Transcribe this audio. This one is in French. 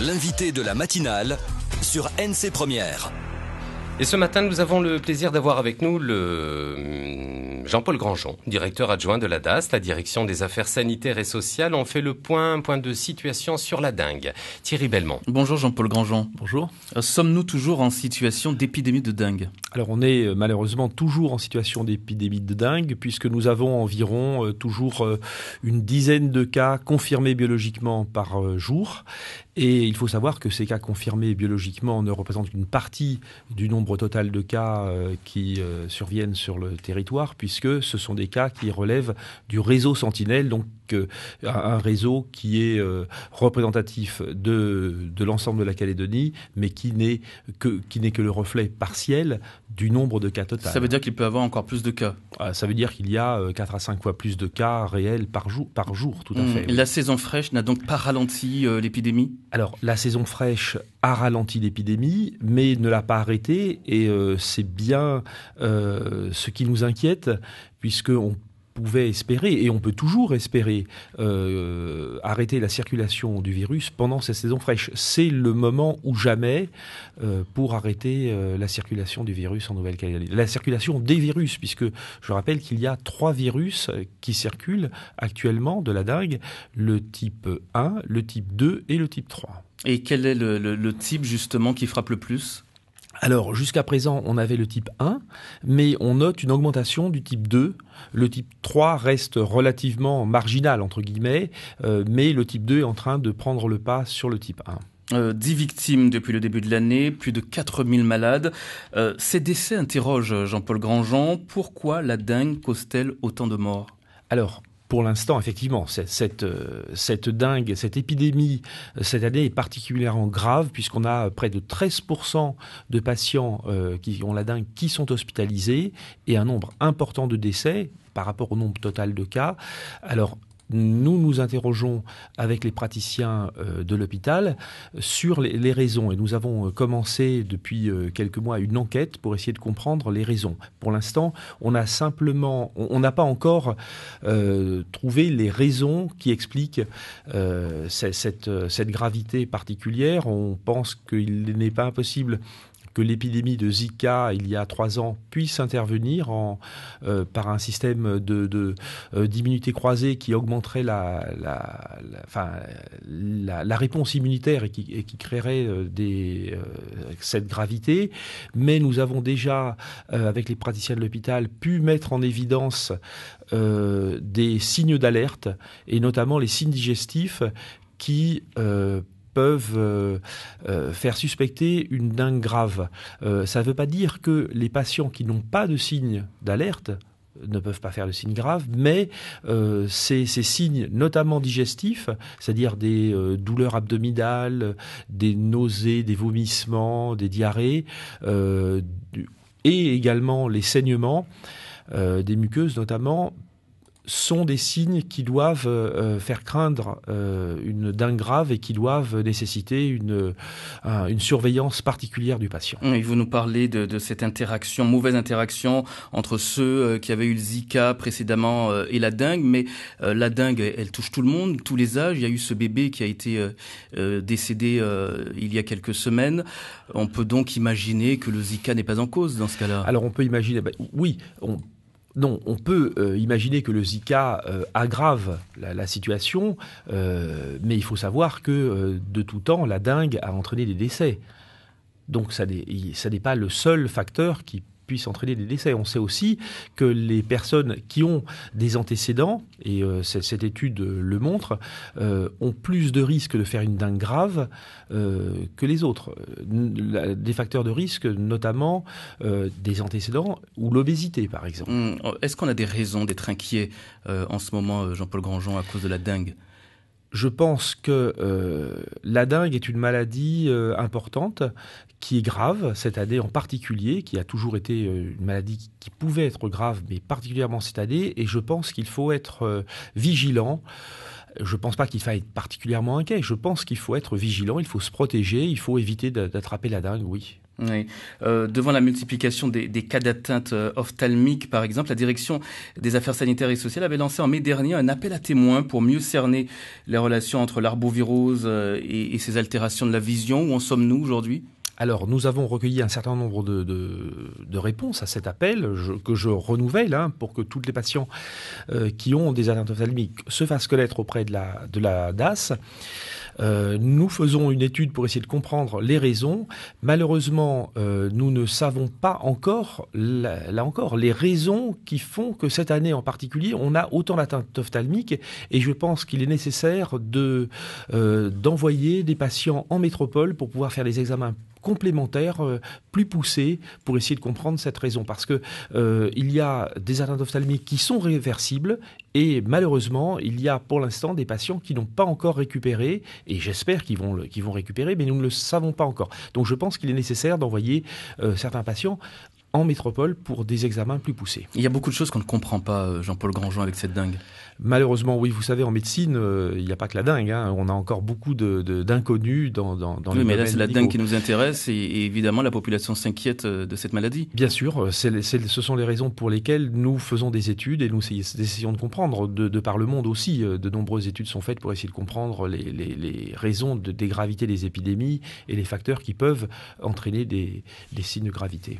L'invité de la matinale sur NC Première. Et ce matin, nous avons le plaisir d'avoir avec nous Jean-Paul Grandjean, directeur adjoint de la DAS, la Direction des Affaires Sanitaires et Sociales. On fait le point de situation sur la dengue. Thierry Belmont. Bonjour Jean-Paul Grandjean. Bonjour. Sommes-nous toujours en situation d'épidémie de dengue ? Alors on est malheureusement toujours en situation d'épidémie de dengue puisque nous avons environ toujours une dizaine de cas confirmés biologiquement par jour. Et il faut savoir que ces cas confirmés biologiquement ne représentent qu'une partie du nombre total de cas qui surviennent sur le territoire, puisque ce sont des cas qui relèvent du réseau Sentinelle, donc un réseau qui est représentatif de l'ensemble de la Calédonie, mais qui n'est que le reflet partiel du nombre de cas total. Ça veut dire qu'il peut y avoir encore plus de cas ? Ça veut dire qu'il y a 4 à 5 fois plus de cas réels par jour, tout à fait. La saison fraîche n'a donc pas ralenti l'épidémie ? Alors, la saison fraîche a ralenti l'épidémie, mais ne l'a pas arrêtée, et c'est bien ce qui nous inquiète, puisqu'on pouvait espérer, et on peut toujours espérer, arrêter la circulation du virus pendant cette saison fraîche. C'est le moment ou jamais pour arrêter la circulation du virus en Nouvelle-Calédonie. La circulation des virus, puisque je rappelle qu'il y a 3 virus qui circulent actuellement de la dengue, le type 1, le type 2 et le type 3. Et quel est le type justement qui frappe le plus ? Alors, jusqu'à présent, on avait le type 1, mais on note une augmentation du type 2. Le type 3 reste relativement marginal, entre guillemets, mais le type 2 est en train de prendre le pas sur le type 1. 10 victimes depuis le début de l'année, plus de 4000 malades. Ces décès interrogent Jean-Paul Grandjean. Pourquoi la dengue cause-t-elle autant de morts ? Alors, pour l'instant, effectivement, cette dengue, cette épidémie, cette année est particulièrement grave puisqu'on a près de 13% de patients qui ont la dengue qui sont hospitalisés et un nombre important de décès par rapport au nombre total de cas. Alors, nous nous interrogeons avec les praticiens de l'hôpital sur les raisons. Et nous avons commencé depuis quelques mois une enquête pour essayer de comprendre les raisons. Pour l'instant, on n'a pas encore trouvé les raisons qui expliquent cette gravité particulière. On pense qu'il n'est pas impossible que l'épidémie de Zika, il y a 3 ans, puisse intervenir par un système d'immunité croisée qui augmenterait la réponse immunitaire et qui créerait cette gravité. Mais nous avons déjà, avec les praticiens de l'hôpital, pu mettre en évidence des signes d'alerte, et notamment les signes digestifs qui peuvent faire suspecter une dengue grave. Ça ne veut pas dire que les patients qui n'ont pas de signes d'alerte ne peuvent pas faire de signes graves, mais ces signes, notamment digestifs, c'est-à-dire des douleurs abdominales, des nausées, des vomissements, des diarrhées, et également les saignements, des muqueuses notamment, sont des signes qui doivent faire craindre une dengue grave et qui doivent nécessiter une surveillance particulière du patient. Et vous nous parlez de cette mauvaise interaction entre ceux qui avaient eu le Zika précédemment et la dengue, mais la dengue, elle touche tout le monde, tous les âges. Il y a eu ce bébé qui a été décédé il y a quelques semaines. On peut donc imaginer que le Zika n'est pas en cause dans ce cas-là. Alors on peut imaginer, oui, on peut imaginer que le Zika aggrave la situation, mais il faut savoir que de tout temps, la dengue a entraîné des décès. Donc ça n'est pas le seul facteur qui puisse entraîner des décès. On sait aussi que les personnes qui ont des antécédents, et cette étude le montre, ont plus de risques de faire une dengue grave que les autres. Des facteurs de risque, notamment des antécédents ou l'obésité, par exemple. Est-ce qu'on a des raisons d'être inquiet en ce moment, Jean-Paul Grandjean, à cause de la dengue ? Je pense que la dengue est une maladie importante, qui est grave, cette année en particulier, qui a toujours été une maladie qui pouvait être grave, mais particulièrement cette année, et je pense qu'il faut être vigilant Je ne pense pas qu'il faille être particulièrement inquiet. Je pense qu'il faut être vigilant, il faut se protéger, il faut éviter d'attraper la dengue, oui. Oui. Devant la multiplication des cas d'atteinte ophtalmique, par exemple, la direction des affaires sanitaires et sociales avait lancé en mai dernier un appel à témoins pour mieux cerner les relations entre l'arbovirose et ces altérations de la vision. Où en sommes-nous aujourd'hui ? Alors, nous avons recueilli un certain nombre de réponses à cet appel que je renouvelle pour que tous les patients qui ont des atteintes ophtalmiques se fassent connaître auprès de la DAS. Nous faisons une étude pour essayer de comprendre les raisons. Malheureusement, nous ne savons pas encore, là encore, les raisons qui font que cette année en particulier, on a autant d'atteintes ophtalmiques. Et je pense qu'il est nécessaire d'envoyer des patients en métropole pour pouvoir faire des examens complémentaires plus poussés pour essayer de comprendre cette raison. Parce que il y a des atteintes ophtalmiques qui sont réversibles et malheureusement, il y a pour l'instant des patients qui n'ont pas encore récupéré et j'espère qu'ils vont récupérer, mais nous ne le savons pas encore. Donc je pense qu'il est nécessaire d'envoyer certains patients en métropole pour des examens plus poussés. Il y a beaucoup de choses qu'on ne comprend pas, Jean-Paul Grandjean, avec cette dengue. Malheureusement, oui, vous savez, en médecine, il n'y a pas que la dengue. On a encore beaucoup d'inconnus dans oui, mais là, c'est la dengue qui nous intéresse et évidemment, la population s'inquiète de cette maladie. Bien sûr, ce sont les raisons pour lesquelles nous faisons des études et nous essayons de comprendre. De par le monde aussi, de nombreuses études sont faites pour essayer de comprendre les raisons des gravités des épidémies et les facteurs qui peuvent entraîner des signes de gravité.